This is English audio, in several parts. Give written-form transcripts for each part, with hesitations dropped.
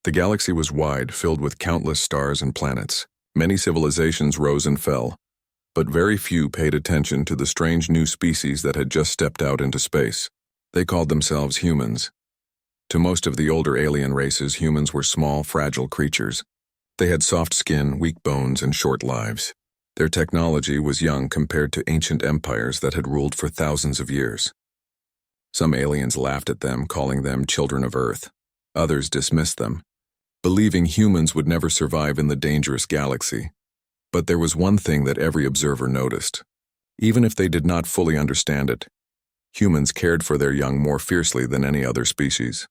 The galaxy was wide, filled with countless stars and planets. Many civilizations rose and fell, but very few paid attention to the strange new species that had just stepped out into space. They called themselves humans. To most of the older alien races, humans were small, fragile creatures. They had soft skin, weak bones, and short lives. Their technology was young compared to ancient empires that had ruled for thousands of years. Some aliens laughed at them, calling them children of Earth. Others dismissed them, believing humans would never survive in the dangerous galaxy. But there was one thing that every observer noticed. Even if they did not fully understand it, humans cared for their young more fiercely than any other species.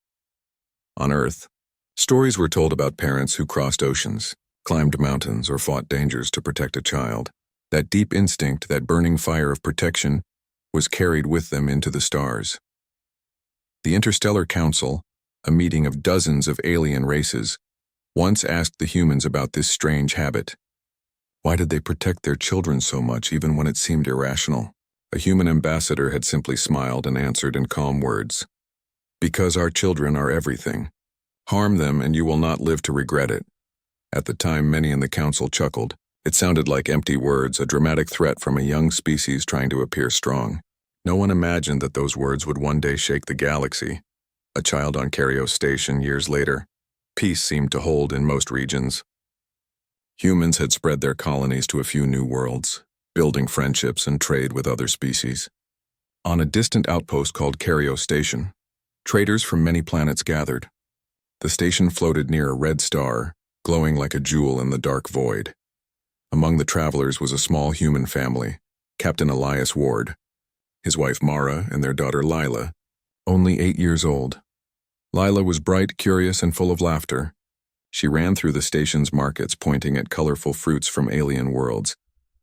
On Earth, stories were told about parents who crossed oceans, climbed mountains, or fought dangers to protect a child. That deep instinct, that burning fire of protection, was carried with them into the stars. The Interstellar Council, a meeting of dozens of alien races, once asked the humans about this strange habit. Why did they protect their children so much, even when it seemed irrational? A human ambassador had simply smiled and answered in calm words, "Because our children are everything. Harm them and you will not live to regret it." At the time, many in the council chuckled. It sounded like empty words, a dramatic threat from a young species trying to appear strong. No one imagined that those words would one day shake the galaxy. A child on Karyos Station years later, peace seemed to hold in most regions. Humans had spread their colonies to a few new worlds, building friendships and trade with other species. On a distant outpost called Karyos Station, traders from many planets gathered. The station floated near a red star, glowing like a jewel in the dark void. Among the travelers was a small human family, Captain Elias Ward, his wife Mara, and their daughter Lila, only 8 years old. Lila was bright, curious, and full of laughter. She ran through the station's markets, pointing at colorful fruits from alien worlds,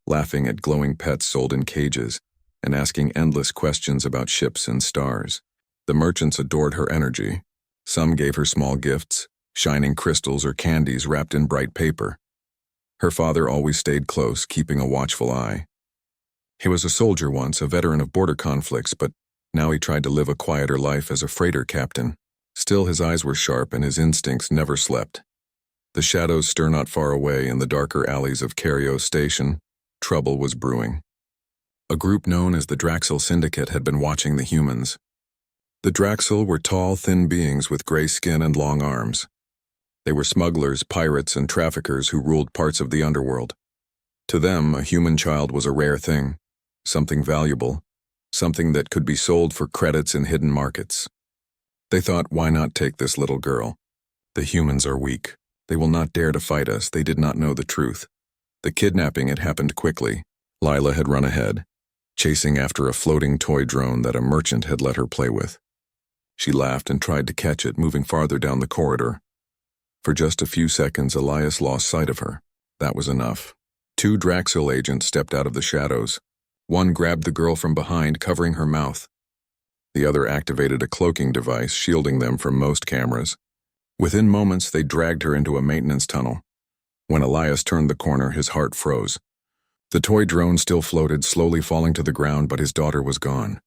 laughing at glowing pets sold in cages, and asking endless questions about ships and stars. The merchants adored her energy. Some gave her small gifts, shining crystals or candies wrapped in bright paper. Her father always stayed close, keeping a watchful eye. He was a soldier once, a veteran of border conflicts, but now he tried to live a quieter life as a freighter captain. Still, his eyes were sharp and his instincts never slept. The shadows stir not far away in the darker alleys of Karyos Station. Trouble was brewing. A group known as the Draxel Syndicate had been watching the humans. The Draxel were tall, thin beings with gray skin and long arms. They were smugglers, pirates, and traffickers who ruled parts of the underworld. To them, a human child was a rare thing, something valuable, something that could be sold for credits in hidden markets. They thought, why not take this little girl? The humans are weak. They will not dare to fight us. They did not know the truth. The kidnapping had happened quickly. Lila had run ahead, chasing after a floating toy drone that a merchant had let her play with. She laughed and tried to catch it, moving farther down the corridor. For just a few seconds, Elias lost sight of her. That was enough. 2 Draxel agents stepped out of the shadows. One grabbed the girl from behind, covering her mouth. The other activated a cloaking device, shielding them from most cameras. Within moments, they dragged her into a maintenance tunnel. When Elias turned the corner, his heart froze. The toy drone still floated, slowly falling to the ground, but his daughter was gone.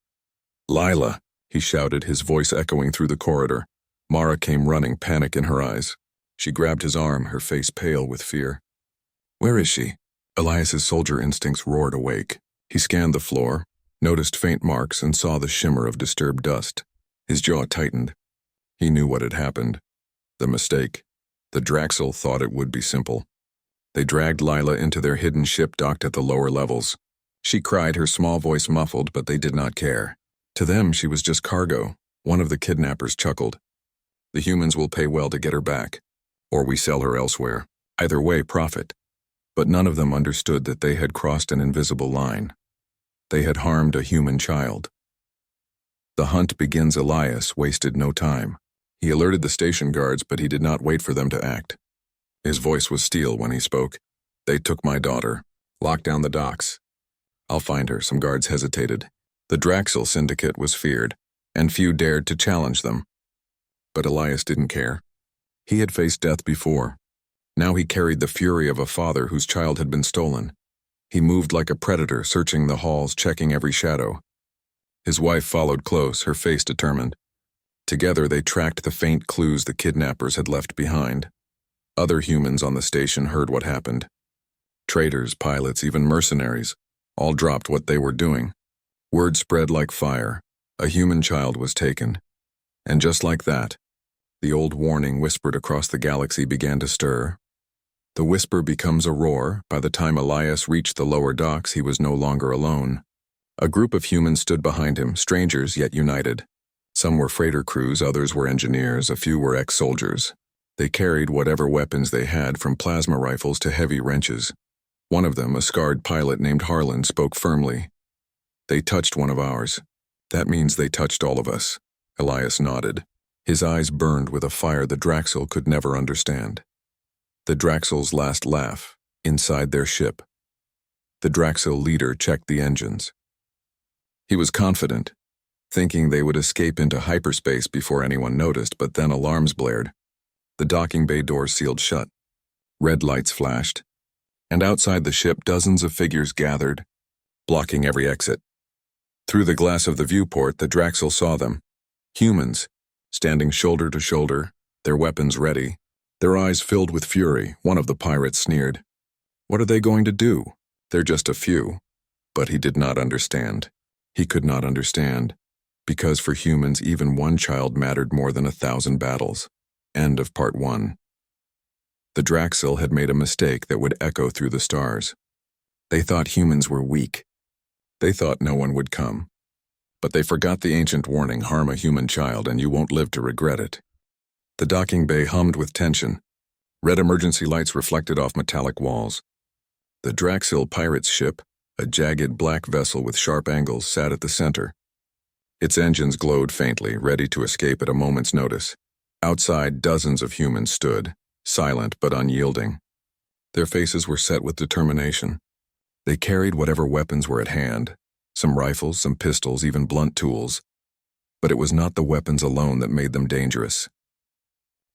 "Lila!" he shouted, his voice echoing through the corridor. Mara came running, panic in her eyes. She grabbed his arm, her face pale with fear. "Where is she?" Elias's soldier instincts roared awake. He scanned the floor, noticed faint marks, and saw the shimmer of disturbed dust. His jaw tightened. He knew what had happened. The mistake. The Draxel thought it would be simple. They dragged Lila into their hidden ship docked at the lower levels. She cried, her small voice muffled, but they did not care. To them, she was just cargo. One of the kidnappers chuckled. "The humans will pay well to get her back, or we sell her elsewhere. Either way, profit." But none of them understood that they had crossed an invisible line. They had harmed a human child. The hunt begins. Elias wasted no time. He alerted the station guards, but he did not wait for them to act. His voice was steel when he spoke. "They took my daughter. Lock down the docks." "I'll find her." Some guards hesitated. The Draxel Syndicate was feared, and few dared to challenge them. But Elias didn't care. He had faced death before. Now he carried the fury of a father whose child had been stolen. He moved like a predator, searching the halls, checking every shadow. His wife followed close, her face determined. Together they tracked the faint clues the kidnappers had left behind. Other humans on the station heard what happened. Traders, pilots, even mercenaries, all dropped what they were doing. Word spread like fire. A human child was taken. And just like that, the old warning whispered across the galaxy began to stir. The whisper becomes a roar. By the time Elias reached the lower docks, he was no longer alone. A group of humans stood behind him, strangers yet united. Some were freighter crews, others were engineers, a few were ex-soldiers. They carried whatever weapons they had, from plasma rifles to heavy wrenches. One of them, a scarred pilot named Harlan, spoke firmly. "They touched one of ours. That means they touched all of us." Elias nodded. His eyes burned with a fire the Draxel could never understand. The Draxel's last laugh, inside their ship. The Draxel leader checked the engines. He was confident, thinking they would escape into hyperspace before anyone noticed, but then alarms blared. The docking bay doors sealed shut. Red lights flashed. And outside the ship, dozens of figures gathered, blocking every exit. Through the glass of the viewport, the Draxel saw them. Humans, standing shoulder to shoulder, their weapons ready. Their eyes filled with fury. One of the pirates sneered. "What are they going to do? They're just a few." But he did not understand. He could not understand, because for humans even one child mattered more than 1,000 battles. End of part 1. The Draxel had made a mistake that would echo through the stars. They thought humans were weak. They thought no one would come. But they forgot the ancient warning, harm a human child and you won't live to regret it. The docking bay hummed with tension. Red emergency lights reflected off metallic walls. The Draxel pirate's ship, a jagged black vessel with sharp angles, sat at the center. Its engines glowed faintly, ready to escape at a moment's notice. Outside, dozens of humans stood, silent but unyielding. Their faces were set with determination. They carried whatever weapons were at hand, some rifles, some pistols, even blunt tools. But it was not the weapons alone that made them dangerous.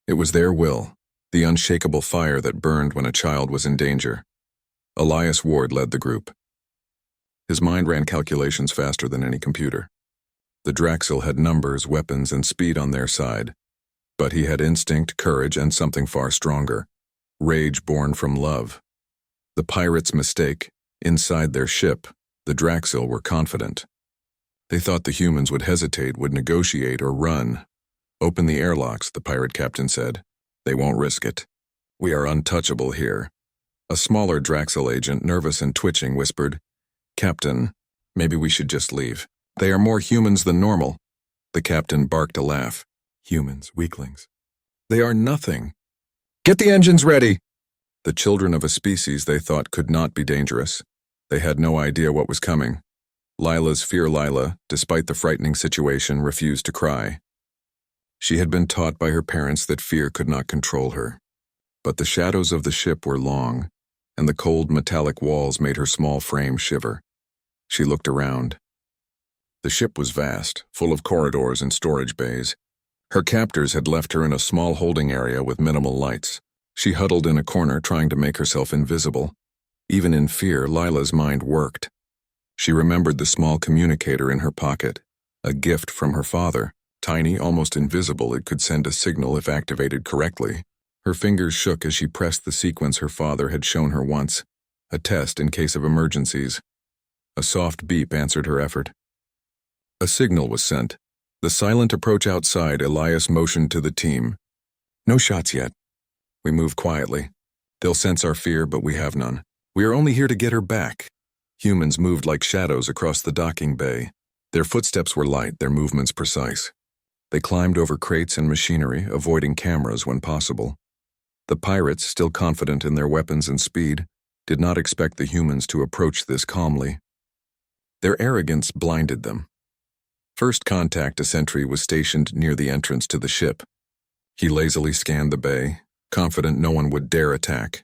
It was their will, the unshakable fire that burned when a child was in danger. Elias Ward led the group. His mind ran calculations faster than any computer. The Draxel had numbers, weapons, and speed on their side. But he had instinct, courage, and something far stronger. Rage born from love. The pirates' mistake. Inside their ship, the Draxel were confident. They thought the humans would hesitate, would negotiate, or run. "Open the airlocks," the pirate captain said. "They won't risk it. We are untouchable here." A smaller Draxel agent, nervous and twitching, whispered, "Captain, maybe we should just leave. They are more humans than normal." The captain barked a laugh. "Humans, weaklings. They are nothing. Get the engines ready!" The children of a species they thought could not be dangerous. They had no idea what was coming. Lila's fear Lila, despite the frightening situation, refused to cry. She had been taught by her parents that fear could not control her. But the shadows of the ship were long, and the cold metallic walls made her small frame shiver. She looked around. The ship was vast, full of corridors and storage bays. Her captors had left her in a small holding area with minimal lights. She huddled in a corner, trying to make herself invisible. Even in fear, Lila's mind worked. She remembered the small communicator in her pocket, a gift from her father. Tiny, almost invisible, it could send a signal if activated correctly. Her fingers shook as she pressed the sequence her father had shown her once, a test in case of emergencies. A soft beep answered her effort. A signal was sent. The silent approach outside, Elias motioned to the team. "No shots yet. We move quietly. They'll sense our fear, but we have none. We are only here to get her back." Humans moved like shadows across the docking bay. Their footsteps were light, their movements precise. They climbed over crates and machinery, avoiding cameras when possible. The pirates, still confident in their weapons and speed, did not expect the humans to approach this calmly. Their arrogance blinded them. First contact, a sentry was stationed near the entrance to the ship. He lazily scanned the bay, confident no one would dare attack.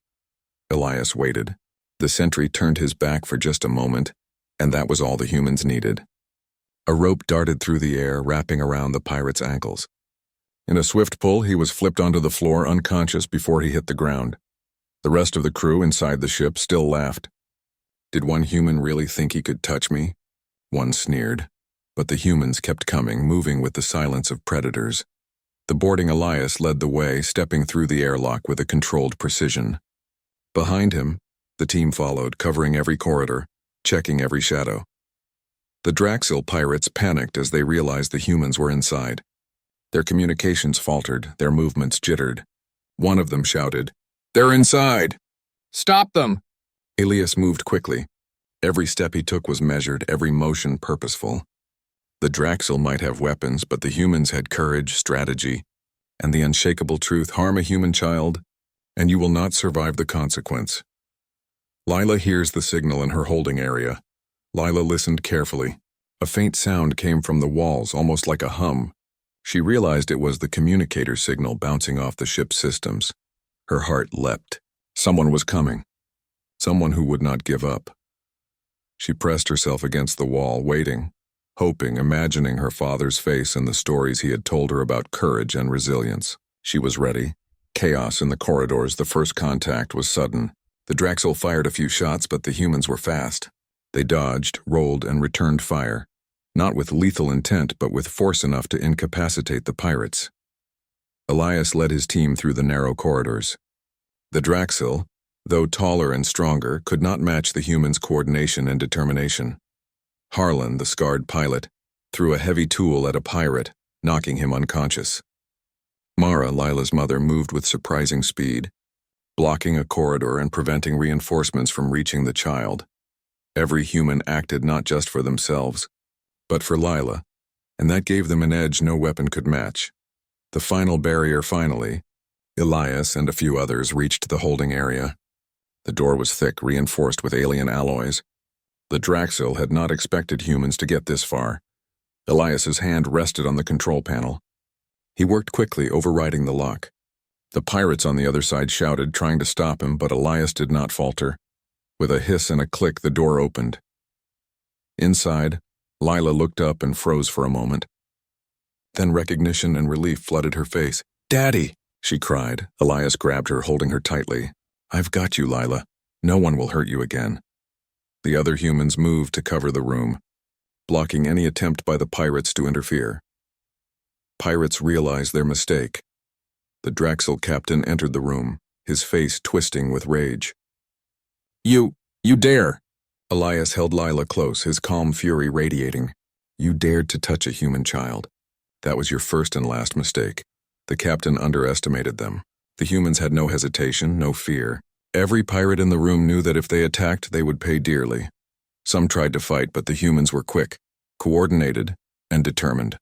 Elias waited. The sentry turned his back for just a moment, and that was all the humans needed. A rope darted through the air, wrapping around the pirate's ankles. In a swift pull, he was flipped onto the floor, unconscious before he hit the ground. The rest of the crew inside the ship still laughed. "Did one human really think he could touch me?" One sneered. But the humans kept coming, moving with the silence of predators. The boarding Elias led the way, stepping through the airlock with a controlled precision. Behind him, the team followed, covering every corridor, checking every shadow. The Draxil pirates panicked as they realized the humans were inside. Their communications faltered, their movements jittered. One of them shouted, "They're inside!" "Stop them!" Elias moved quickly. Every step he took was measured, every motion purposeful. The Draxil might have weapons, but the humans had courage, strategy, and the unshakable truth: harm a human child, and you will not survive the consequence. Lila hears the signal in her holding area. Lila listened carefully. A faint sound came from the walls, almost like a hum. She realized it was the communicator signal bouncing off the ship's systems. Her heart leapt. Someone was coming. Someone who would not give up. She pressed herself against the wall, waiting, hoping, imagining her father's face and the stories he had told her about courage and resilience. She was ready. Chaos in the corridors. The first contact was sudden. The Draxil fired a few shots, but the humans were fast. They dodged, rolled, and returned fire, not with lethal intent, but with force enough to incapacitate the pirates. Elias led his team through the narrow corridors. The Draxil, though taller and stronger, could not match the humans' coordination and determination. Harlan, the scarred pilot, threw a heavy tool at a pirate, knocking him unconscious. Mara, Lila's mother, moved with surprising speed, blocking a corridor and preventing reinforcements from reaching the child. Every human acted not just for themselves, but for Lila, and that gave them an edge no weapon could match. The final barrier finally, Elias and a few others reached the holding area. The door was thick, reinforced with alien alloys. The Draxil had not expected humans to get this far. Elias's hand rested on the control panel. He worked quickly, overriding the lock. The pirates on the other side shouted, trying to stop him, but Elias did not falter. With a hiss and a click, the door opened. Inside, Lila looked up and froze for a moment. Then recognition and relief flooded her face. "Daddy!" she cried. Elias grabbed her, holding her tightly. "I've got you, Lila. No one will hurt you again." The other humans moved to cover the room, blocking any attempt by the pirates to interfere. Pirates realized their mistake. The Draxil captain entered the room, his face twisting with rage. You dare!" Elias held Lila close, his calm fury radiating. "You dared to touch a human child. That was your first and last mistake." The captain underestimated them. The humans had no hesitation, no fear. Every pirate in the room knew that if they attacked, they would pay dearly. Some tried to fight, but the humans were quick, coordinated, and determined.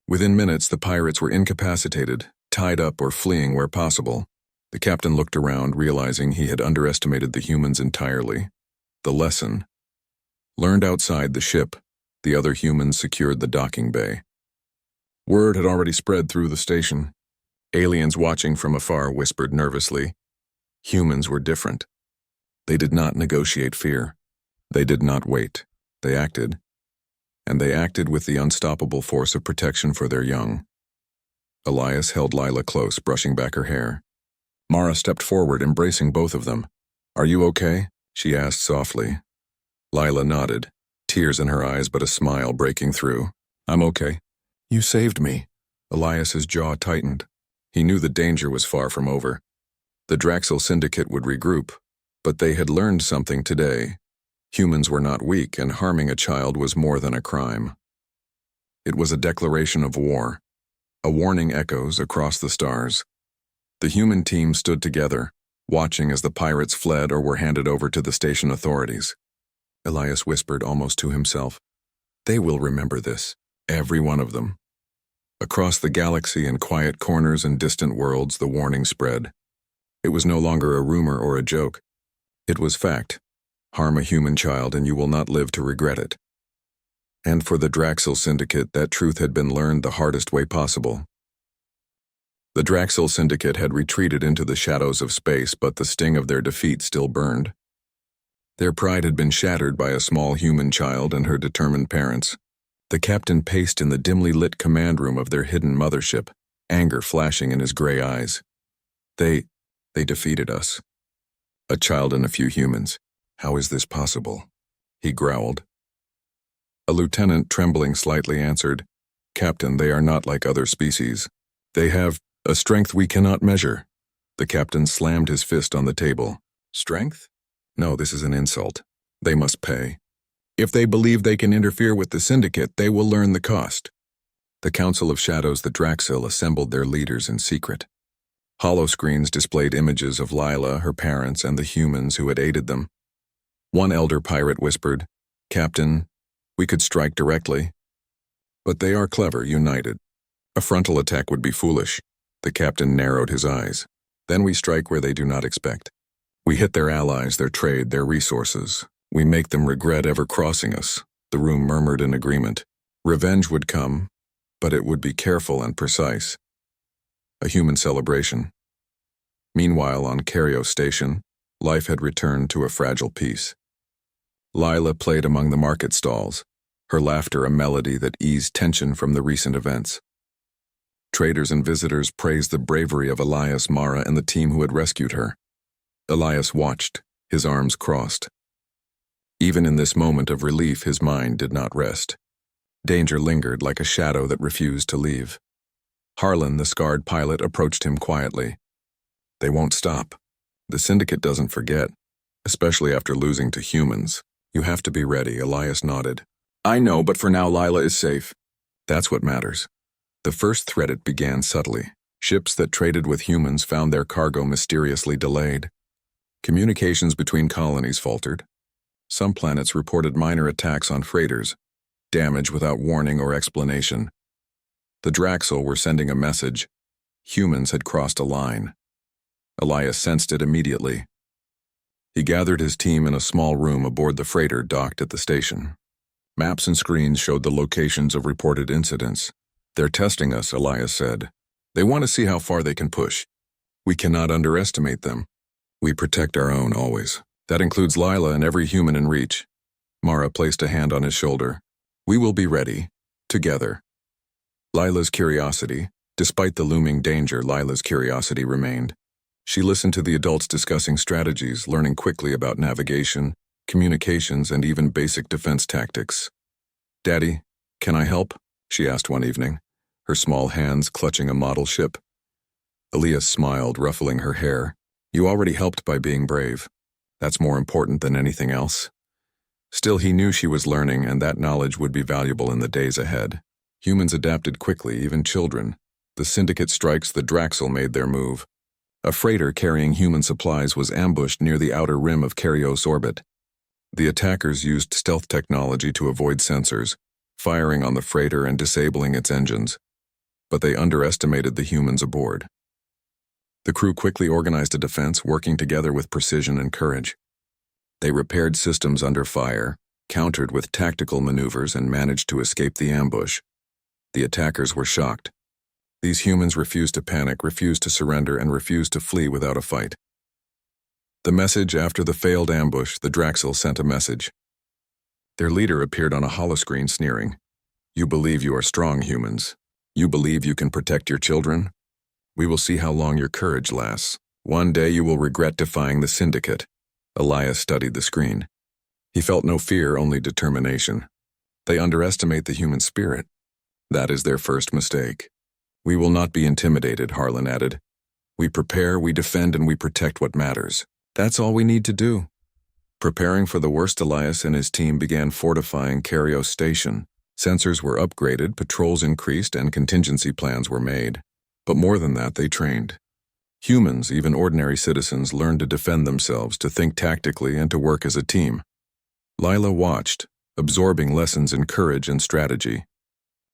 Within minutes, the pirates were incapacitated, tied up, or fleeing where possible. The captain looked around, realizing he had underestimated the humans entirely. The lesson. Learned outside the ship, the other humans secured the docking bay. Word had already spread through the station. Aliens watching from afar whispered nervously. Humans were different. They did not negotiate fear. They did not wait. They acted. And they acted with the unstoppable force of protection for their young. Elias held Lila close, brushing back her hair. Mara stepped forward, embracing both of them. "Are you okay?" she asked softly. Lila nodded, tears in her eyes but a smile breaking through. "I'm okay." "You saved me." Elias's jaw tightened. He knew the danger was far from over. The Draxil Syndicate would regroup, but they had learned something today. Humans were not weak, and harming a child was more than a crime. It was a declaration of war. A warning echoes across the stars. The human team stood together, watching as the pirates fled or were handed over to the station authorities. Elias whispered almost to himself, "They will remember this, every one of them." Across the galaxy, in quiet corners and distant worlds, the warning spread. It was no longer a rumor or a joke. It was fact. Harm a human child and you will not live to regret it. And for the Draxil Syndicate, that truth had been learned the hardest way possible. The Draxil Syndicate had retreated into the shadows of space, but the sting of their defeat still burned. Their pride had been shattered by a small human child and her determined parents. The captain paced in the dimly lit command room of their hidden mothership, anger flashing in his gray eyes. They defeated us. A child and a few humans. How is this possible? He growled. A lieutenant, trembling slightly, answered, "Captain, they are not like other species. They have a strength we cannot measure." The captain slammed his fist on the table. "Strength? No, this is an insult. They must pay. If they believe they can interfere with the Syndicate, they will learn the cost." The Council of Shadows, the Draxil, assembled their leaders in secret. Holoscreens displayed images of Lila, her parents, and the humans who had aided them. One elder pirate whispered, "Captain, we could strike directly. But they are clever, united. A frontal attack would be foolish." The captain narrowed his eyes. "Then we strike where they do not expect. We hit their allies, their trade, their resources. We make them regret ever crossing us." The room murmured in agreement. Revenge would come, but it would be careful and precise. A human celebration. Meanwhile, on Cario Station, life had returned to a fragile peace. Lila played among the market stalls, her laughter a melody that eased tension from the recent events. Traders and visitors praised the bravery of Elias, Mara, and the team who had rescued her. Elias watched, his arms crossed. Even in this moment of relief, his mind did not rest. Danger lingered like a shadow that refused to leave. Harlan, the scarred pilot, approached him quietly. "They won't stop. The Syndicate doesn't forget, especially after losing to humans. You have to be ready," Elias nodded. "I know, but for now Lila is safe." "That's what matters." The first threat, it began subtly. Ships that traded with humans found their cargo mysteriously delayed. Communications between colonies faltered. Some planets reported minor attacks on freighters, damage without warning or explanation. The Draxil were sending a message. Humans had crossed a line. Elias sensed it immediately. He gathered his team in a small room aboard the freighter docked at the station. Maps and screens showed the locations of reported incidents. "They're testing us," Elias said. "They want to see how far they can push. We cannot underestimate them. We protect our own always. That includes Lila and every human in reach." Mara placed a hand on his shoulder. "We will be ready, together." Lila's curiosity, despite the looming danger, Lila's curiosity remained. She listened to the adults discussing strategies, learning quickly about navigation, communications, and even basic defense tactics. "Daddy, can I help?" she asked one evening, her small hands clutching a model ship. Elias smiled, ruffling her hair. "You already helped by being brave. That's more important than anything else." Still, he knew she was learning, and that knowledge would be valuable in the days ahead. Humans adapted quickly, even children. The Syndicate strikes, the Draxil made their move. A freighter carrying human supplies was ambushed near the outer rim of Carios orbit. The attackers used stealth technology to avoid sensors, firing on the freighter and disabling its engines. But they underestimated the humans aboard. The crew quickly organized a defense, working together with precision and courage. They repaired systems under fire, countered with tactical maneuvers, and managed to escape the ambush. The attackers were shocked. These humans refused to panic, refused to surrender, and refused to flee without a fight. The message after the failed ambush, the Draxil sent a message. Their leader appeared on a holoscreen, sneering. "You believe you are strong, humans. You believe you can protect your children? We will see how long your courage lasts. One day you will regret defying the Syndicate." Elias studied the screen. He felt no fear, only determination. They underestimate the human spirit. That is their first mistake. "We will not be intimidated," Harlan added. "We prepare, we defend, and we protect what matters. That's all we need to do." Preparing for the worst, Elias and his team began fortifying Carios Station. Sensors were upgraded, patrols increased, and contingency plans were made. But more than that, they trained. Humans, even ordinary citizens, learned to defend themselves, to think tactically, and to work as a team. Lila watched, absorbing lessons in courage and strategy.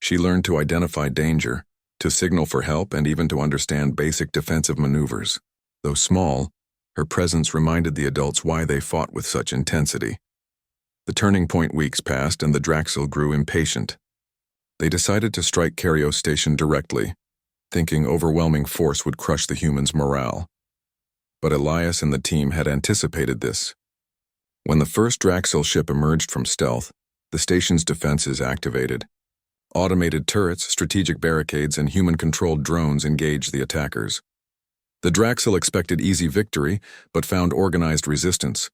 She learned to identify danger, to signal for help, and even to understand basic defensive maneuvers. Though small, her presence reminded the adults why they fought with such intensity. The turning point weeks passed, and the Draxil grew impatient. They decided to strike Carios Station directly, thinking overwhelming force would crush the humans' morale. But Elias and the team had anticipated this. When the first Draxil ship emerged from stealth, the station's defenses activated. Automated turrets, strategic barricades, and human-controlled drones engaged the attackers. The Draxil expected easy victory, but found organized resistance.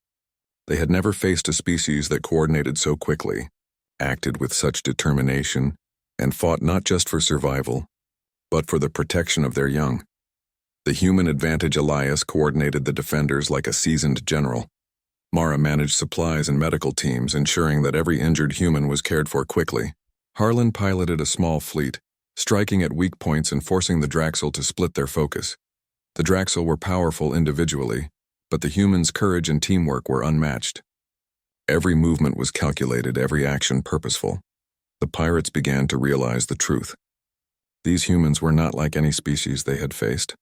They had never faced a species that coordinated so quickly. acted with such determination, and fought not just for survival, but for the protection of their young. The human Advantage Elias coordinated the defenders like a seasoned general. Mara managed supplies and medical teams, ensuring that every injured human was cared for quickly. Harlan piloted a small fleet, striking at weak points and forcing the Draxel to split their focus. The Draxel were powerful individually, but the humans' courage and teamwork were unmatched. Every movement was calculated, every action purposeful. The pirates began to realize the truth. These humans were not like any species they had faced.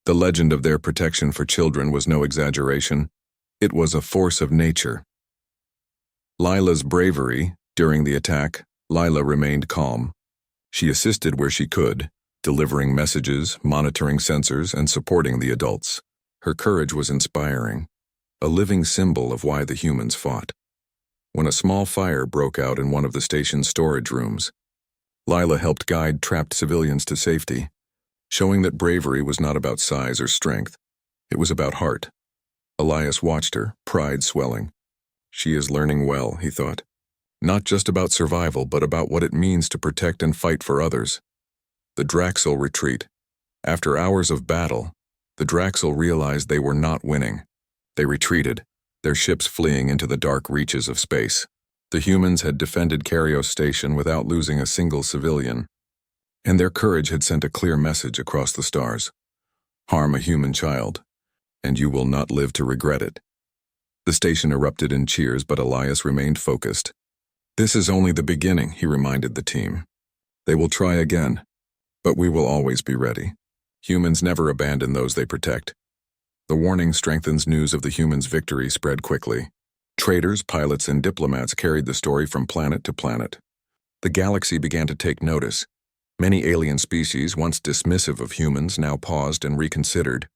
The legend of their protection for children was no exaggeration. It was a force of nature. Lila's bravery. During the attack, Lila remained calm. She assisted where she could, delivering messages, monitoring sensors, and supporting the adults. Her courage was inspiring, a living symbol of why the humans fought. When a small fire broke out in one of the station's storage rooms, Lila helped guide trapped civilians to safety, showing that bravery was not about size or strength. It was about heart. Elias watched her, pride swelling. She is learning well, he thought. Not just about survival, but about what it means to protect and fight for others. The Draxel retreat. After hours of battle, the Draxel realized they were not winning. They retreated, their ships fleeing into the dark reaches of space. The humans had defended Karios Station without losing a single civilian, and their courage had sent a clear message across the stars. Harm a human child, and you will not live to regret it. The station erupted in cheers, but Elias remained focused. This is only the beginning, he reminded the team. They will try again, but we will always be ready. Humans never abandon those they protect. The warning strengthens. News of the humans' victory spread quickly. Traders, pilots, and diplomats carried the story from planet to planet. The galaxy began to take notice. Many alien species, once dismissive of humans, now paused and reconsidered.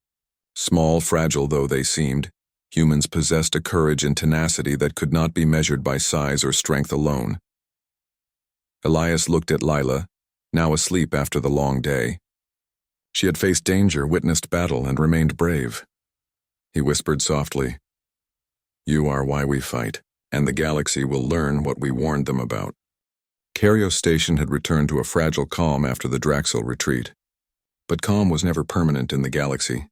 Small, fragile though they seemed, humans possessed a courage and tenacity that could not be measured by size or strength alone. Elias looked at Lila, now asleep after the long day. She had faced danger, witnessed battle, and remained brave. He whispered softly, "You are why we fight, and the galaxy will learn what we warned them about." Karios Station had returned to a fragile calm after the Draxel retreat. But calm was never permanent in the galaxy.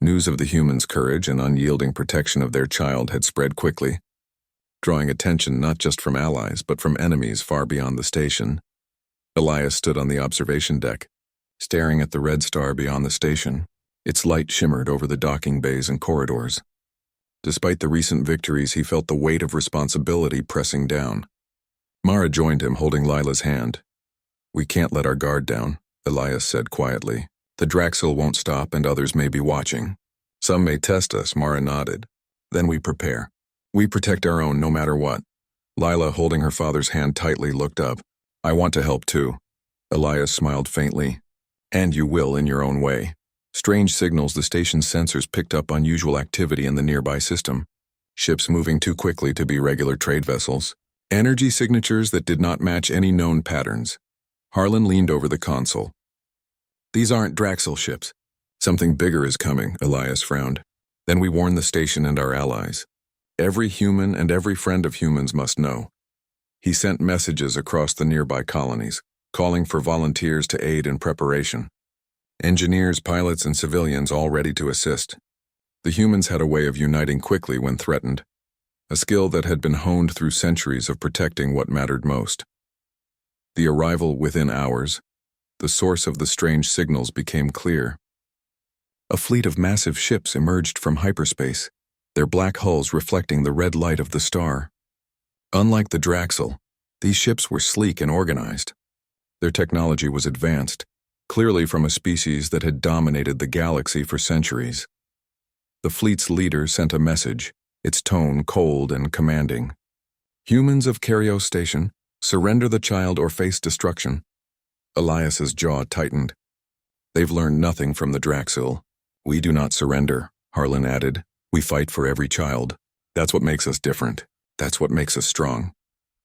News of the humans' courage and unyielding protection of their child had spread quickly, drawing attention not just from allies but from enemies far beyond the station. Elias stood on the observation deck, staring at the red star beyond the station. Its light shimmered over the docking bays and corridors. Despite the recent victories, he felt the weight of responsibility pressing down. Mara joined him, holding Lila's hand. "We can't let our guard down," Elias said quietly. "The Draxel won't stop, and others may be watching. Some may test us," Mara nodded. "Then we prepare. We protect our own no matter what." Lila, holding her father's hand tightly, looked up. "I want to help too." Elias smiled faintly. "And you will in your own way." Strange signals. The station's sensors picked up unusual activity in the nearby system. Ships moving too quickly to be regular trade vessels. Energy signatures that did not match any known patterns. Harlan leaned over the console. "These aren't Draxel ships. Something bigger is coming," Elias frowned. "Then we warn the station and our allies. Every human and every friend of humans must know." He sent messages across the nearby colonies, calling for volunteers to aid in preparation. Engineers, pilots, and civilians all ready to assist. The humans had a way of uniting quickly when threatened, a skill that had been honed through centuries of protecting what mattered most. The arrival within hours, the source of the strange signals became clear. A fleet of massive ships emerged from hyperspace, their black hulls reflecting the red light of the star. Unlike the Draxel, these ships were sleek and organized. Their technology was advanced, clearly from a species that had dominated the galaxy for centuries. The fleet's leader sent a message, its tone cold and commanding. "Humans of Karios Station, surrender the child or face destruction." Elias's jaw tightened. "They've learned nothing from the Draxel. We do not surrender," Harlan added. "We fight for every child. That's what makes us different. That's what makes us strong."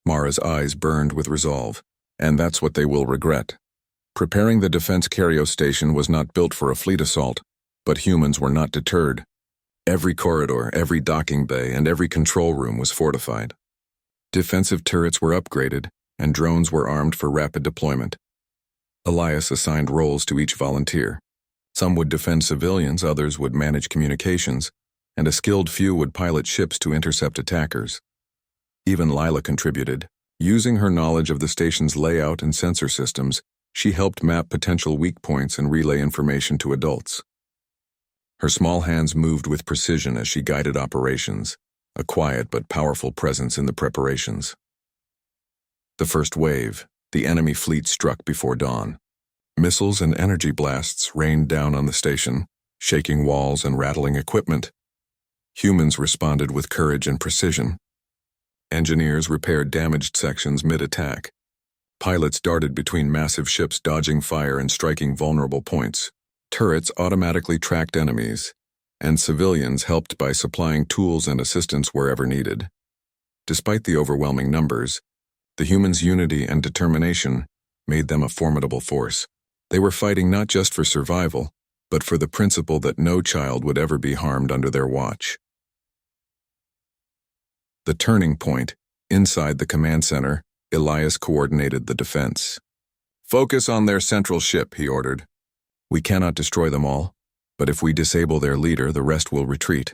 Mara's eyes burned with resolve. "And that's what they will regret." Preparing the defense. Karios Station was not built for a fleet assault, but humans were not deterred. Every corridor, every docking bay, and every control room was fortified. Defensive turrets were upgraded, and drones were armed for rapid deployment. Elias assigned roles to each volunteer. Some would defend civilians, others would manage communications, and a skilled few would pilot ships to intercept attackers. Even Lila contributed. Using her knowledge of the station's layout and sensor systems, she helped map potential weak points and relay information to adults. Her small hands moved with precision as she guided operations, a quiet but powerful presence in the preparations. The first wave, the enemy fleet, struck before dawn. Missiles and energy blasts rained down on the station, shaking walls and rattling equipment. Humans responded with courage and precision. Engineers repaired damaged sections mid-attack. Pilots darted between massive ships, dodging fire and striking vulnerable points. Turrets automatically tracked enemies, and civilians helped by supplying tools and assistance wherever needed. Despite the overwhelming numbers, the humans' unity and determination made them a formidable force. They were fighting not just for survival, but for the principle that no child would ever be harmed under their watch. The turning point, inside the command center, Elias coordinated the defense. "Focus on their central ship," he ordered. "We cannot destroy them all, but if we disable their leader, the rest will retreat."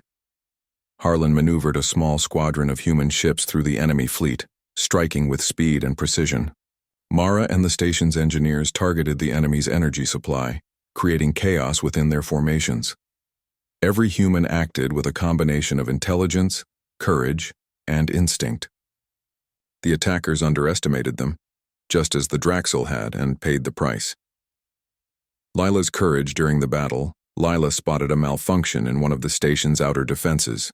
Harlan maneuvered a small squadron of human ships through the enemy fleet, striking with speed and precision. Mara and the station's engineers targeted the enemy's energy supply, creating chaos within their formations. Every human acted with a combination of intelligence, courage, and instinct. The attackers underestimated them, just as the Draxel had, and paid the price. Lila's courage during the battle, Lila spotted a malfunction in one of the station's outer defenses.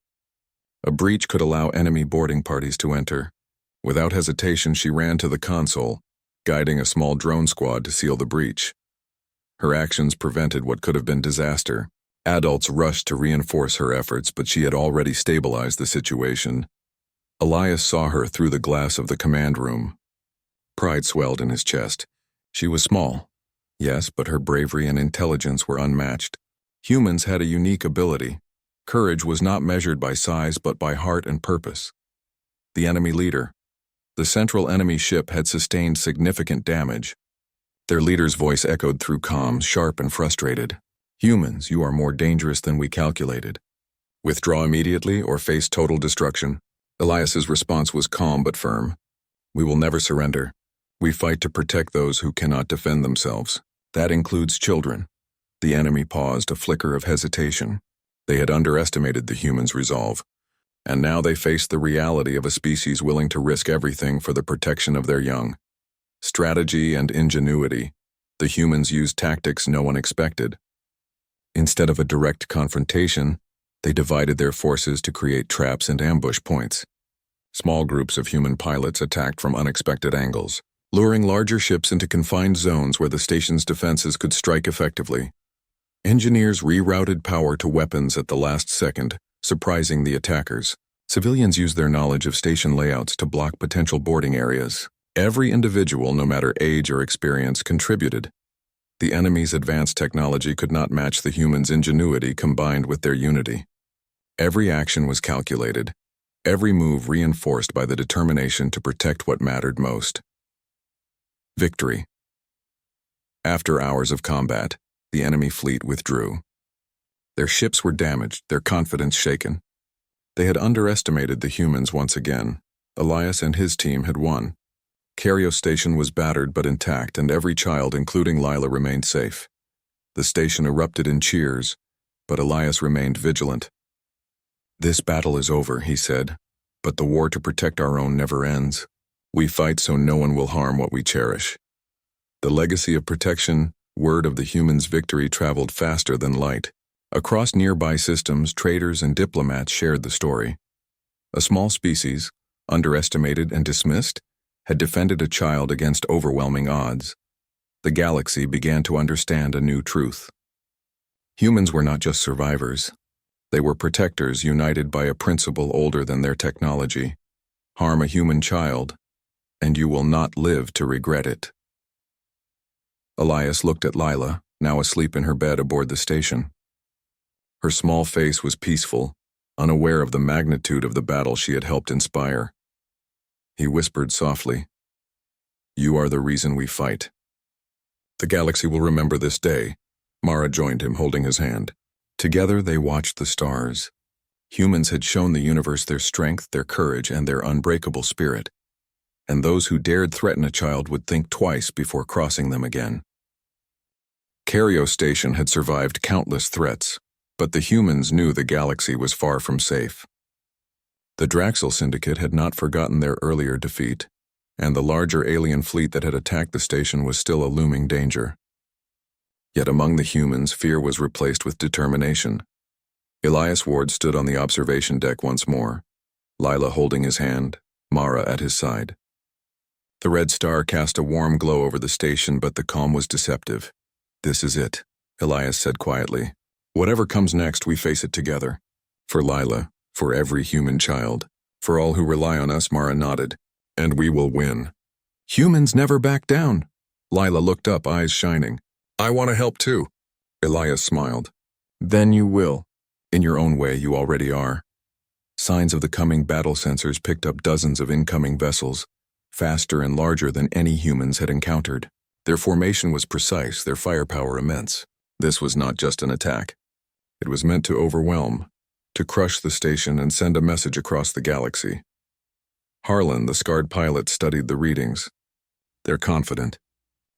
A breach could allow enemy boarding parties to enter. Without hesitation, she ran to the console, guiding a small drone squad to seal the breach. Her actions prevented what could have been disaster. Adults rushed to reinforce her efforts, but she had already stabilized the situation. Elias saw her through the glass of the command room. Pride swelled in his chest. She was small, yes, but her bravery and intelligence were unmatched. Humans had a unique ability. Courage was not measured by size but by heart and purpose. The enemy leader. The central enemy ship had sustained significant damage. Their leader's voice echoed through comms, sharp and frustrated. "Humans, you are more dangerous than we calculated. Withdraw immediately or face total destruction." Elias's response was calm but firm. "We will never surrender. We fight to protect those who cannot defend themselves. That includes children." The enemy paused, a flicker of hesitation. They had underestimated the humans' resolve, and now they faced the reality of a species willing to risk everything for the protection of their young. Strategy and ingenuity. The humans used tactics no one expected. Instead of a direct confrontation, they divided their forces to create traps and ambush points. Small groups of human pilots attacked from unexpected angles, luring larger ships into confined zones where the station's defenses could strike effectively. Engineers rerouted power to weapons at the last second, surprising the attackers. Civilians used their knowledge of station layouts to block potential boarding areas. Every individual, no matter age or experience, contributed. The enemy's advanced technology could not match the humans' ingenuity combined with their unity. Every action was calculated, every move reinforced by the determination to protect what mattered most. Victory. After hours of combat, the enemy fleet withdrew. Their ships were damaged, their confidence shaken. They had underestimated the humans once again. Elias and his team had won. Cario Station was battered but intact, and every child, including Lila, remained safe. The station erupted in cheers, but Elias remained vigilant. "This battle is over," he said, "but the war to protect our own never ends. We fight so no one will harm what we cherish." The legacy of protection, word of the humans' victory, traveled faster than light. Across nearby systems, traders and diplomats shared the story. A small species, underestimated and dismissed, had defended a child against overwhelming odds. The galaxy began to understand a new truth. Humans were not just survivors. They were protectors united by a principle older than their technology. Harm a human child, and you will not live to regret it. Elias looked at Lila, now asleep in her bed aboard the station. Her small face was peaceful, unaware of the magnitude of the battle she had helped inspire. He whispered softly, "You are the reason we fight." "The galaxy will remember this day." Mara joined him, holding his hand. Together they watched the stars. Humans had shown the universe their strength, their courage, and their unbreakable spirit. And those who dared threaten a child would think twice before crossing them again. Cario Station had survived countless threats, but the humans knew the galaxy was far from safe. The Draxel Syndicate had not forgotten their earlier defeat, and the larger alien fleet that had attacked the station was still a looming danger. Yet among the humans, fear was replaced with determination. Elias Ward stood on the observation deck once more, Lila holding his hand, Mara at his side. The red star cast a warm glow over the station, but the calm was deceptive. "This is it," Elias said quietly. "Whatever comes next, we face it together. For Lila, for every human child, for all who rely on us," Mara nodded. "And we will win." "Humans never back down." Lila looked up, eyes shining. "I want to help too." Elias smiled. "Then you will. In your own way, you already are." Signs of the coming battle sensors picked up dozens of incoming vessels, faster and larger than any humans had encountered. Their formation was precise, their firepower immense. This was not just an attack. It was meant to overwhelm, to crush the station and send a message across the galaxy. Harlan, the scarred pilot, studied the readings. "They're confident.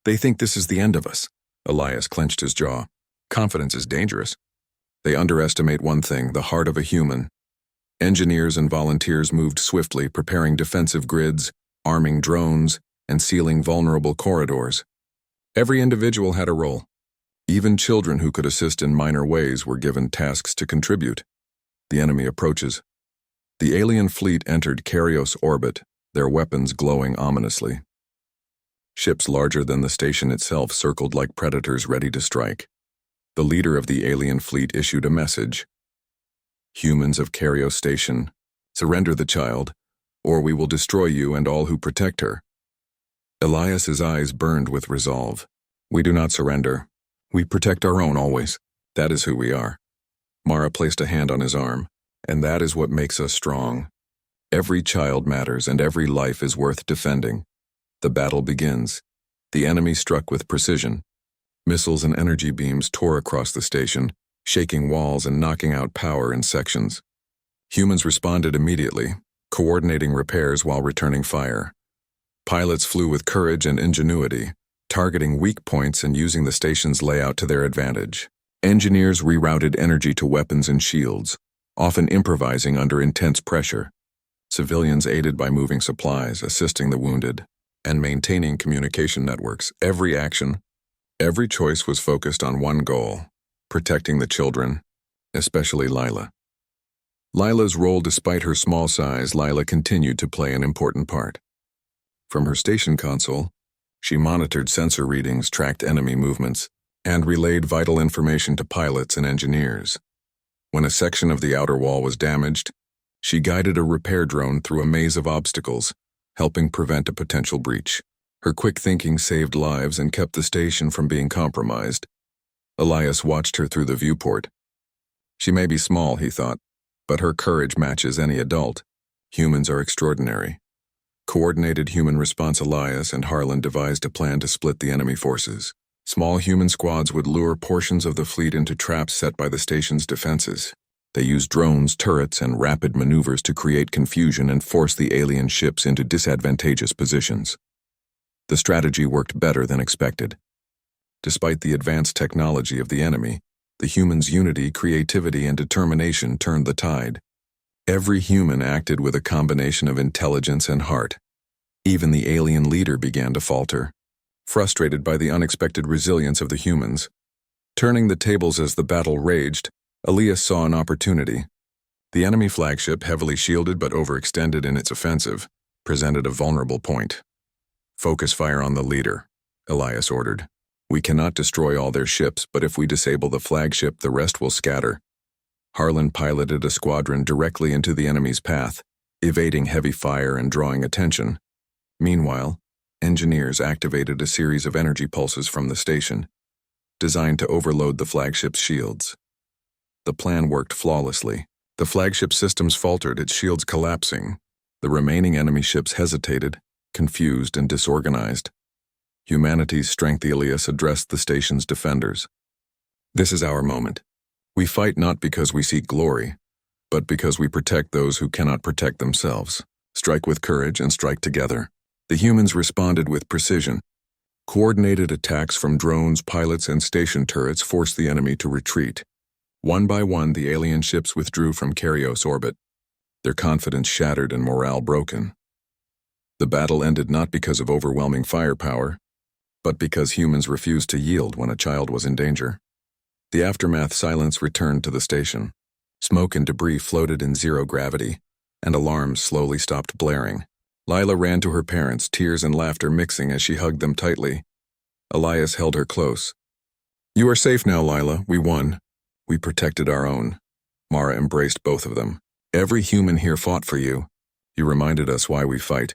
They think this is the end of us." Elias clenched his jaw. "Confidence is dangerous. They underestimate one thing, the heart of a human." Engineers and volunteers moved swiftly, preparing defensive grids, arming drones, and sealing vulnerable corridors. Every individual had a role. Even children who could assist in minor ways were given tasks to contribute. The enemy approaches. The alien fleet entered Carios orbit, their weapons glowing ominously. Ships larger than the station itself circled like predators ready to strike. The leader of the alien fleet issued a message. "Humans of Carios Station, surrender the child, or we will destroy you and all who protect her." Elias's eyes burned with resolve. "We do not surrender. We protect our own always. That is who we are." Mara placed a hand on his arm. "And that is what makes us strong. Every child matters and every life is worth defending." The battle begins. The enemy struck with precision. Missiles and energy beams tore across the station, shaking walls and knocking out power in sections. Humans responded immediately, coordinating repairs while returning fire. Pilots flew with courage and ingenuity, targeting weak points and using the station's layout to their advantage. Engineers rerouted energy to weapons and shields, often improvising under intense pressure. Civilians aided by moving supplies, assisting the wounded, and maintaining communication networks. Every action, every choice was focused on one goal: protecting the children, especially Lila. Lila's role, despite her small size, Lila continued to play an important part. From her station console, she monitored sensor readings, tracked enemy movements, and relayed vital information to pilots and engineers. When a section of the outer wall was damaged, she guided a repair drone through a maze of obstacles, helping prevent a potential breach. Her quick thinking saved lives and kept the station from being compromised. Elias watched her through the viewport. She may be small, he thought, but her courage matches any adult. Humans are extraordinary. Coordinated human response. Elias and Harlan devised a plan to split the enemy forces. Small human squads would lure portions of the fleet into traps set by the station's defenses. They used drones, turrets, and rapid maneuvers to create confusion and force the alien ships into disadvantageous positions. The strategy worked better than expected. Despite the advanced technology of the enemy, the humans' unity, creativity, and determination turned the tide. Every human acted with a combination of intelligence and heart. Even the alien leader began to falter, frustrated by the unexpected resilience of the humans. Turning the tables as the battle raged, Elias saw an opportunity. The enemy flagship, heavily shielded but overextended in its offensive, presented a vulnerable point. "Focus fire on the leader," Elias ordered. "We cannot destroy all their ships, but if we disable the flagship, the rest will scatter." Harlan piloted a squadron directly into the enemy's path, evading heavy fire and drawing attention. Meanwhile, engineers activated a series of energy pulses from the station, designed to overload the flagship's shields. The plan worked flawlessly. The flagship systems faltered, its shields collapsing, The remaining enemy ships hesitated, confused and disorganized. Humanity's strength Elias addressed the station's defenders. This is our moment. We fight not because we seek glory, but because we protect those who cannot protect themselves. Strike with courage and strike together. The humans responded with precision. Coordinated attacks from drones, pilots, and station turrets forced the enemy to retreat. One by one, the alien ships withdrew from Karyos orbit, their confidence shattered and morale broken. The battle ended not because of overwhelming firepower, but because humans refused to yield when a child was in danger. The aftermath silence returned to the station. Smoke and debris floated in zero gravity, and alarms slowly stopped blaring. Lila ran to her parents, tears and laughter mixing as she hugged them tightly. Elias held her close. "You are safe now, Lila. We won. We protected our own." Mara embraced both of them. "Every human here fought for you. You reminded us why we fight."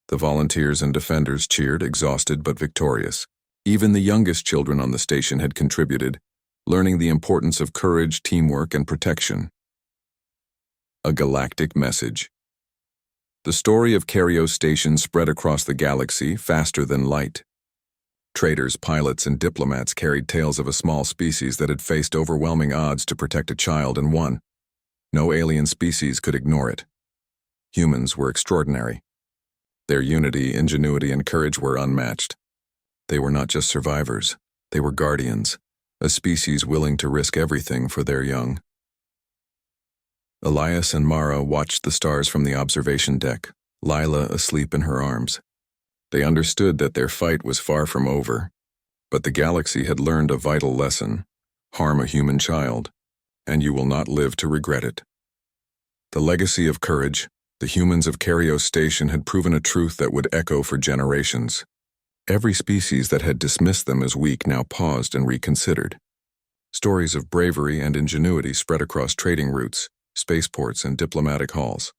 The volunteers and defenders cheered, exhausted but victorious. Even the youngest children on the station had contributed, learning the importance of courage, teamwork, and protection. A galactic message. The story of Karyos Station spread across the galaxy faster than light. Traders, pilots, and diplomats carried tales of a small species that had faced overwhelming odds to protect a child and won. No alien species could ignore it. Humans were extraordinary. Their unity, ingenuity, and courage were unmatched. They were not just survivors, they were guardians, a species willing to risk everything for their young. Elias and Mara watched the stars from the observation deck, Lila asleep in her arms. They understood that their fight was far from over, but the galaxy had learned a vital lesson: harm a human child, and you will not live to regret it. The legacy of courage, the humans of Karyos Station had proven a truth that would echo for generations. Every species that had dismissed them as weak now paused and reconsidered. Stories of bravery and ingenuity spread across trading routes, spaceports, and diplomatic halls.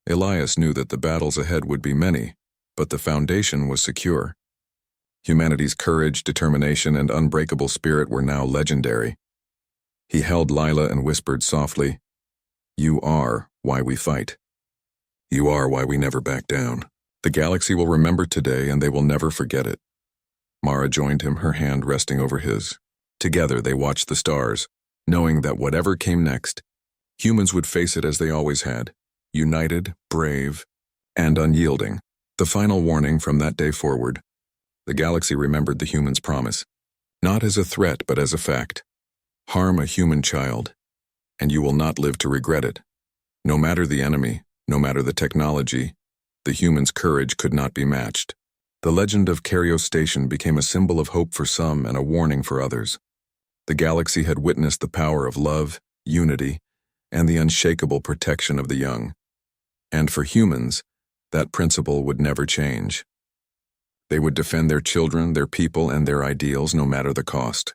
Elias knew that the battles ahead would be many, but the foundation was secure. Humanity's courage, determination, and unbreakable spirit were now legendary. He held Lila and whispered softly, "You are why we fight. You are why we never back down. The galaxy will remember today, and they will never forget it." Mara joined him, her hand resting over his. Together they watched the stars, knowing that whatever came next, humans would face it as they always had, united, brave, and unyielding. The final warning from that day forward, the galaxy remembered the humans' promise, not as a threat but as a fact. Harm a human child, and you will not live to regret it. No matter the enemy, no matter the technology, the humans' courage could not be matched. The legend of Karyos Station became a symbol of hope for some and a warning for others. The galaxy had witnessed the power of love, unity, and the unshakable protection of the young. And for humans, that principle would never change. They would defend their children, their people, and their ideals no matter the cost.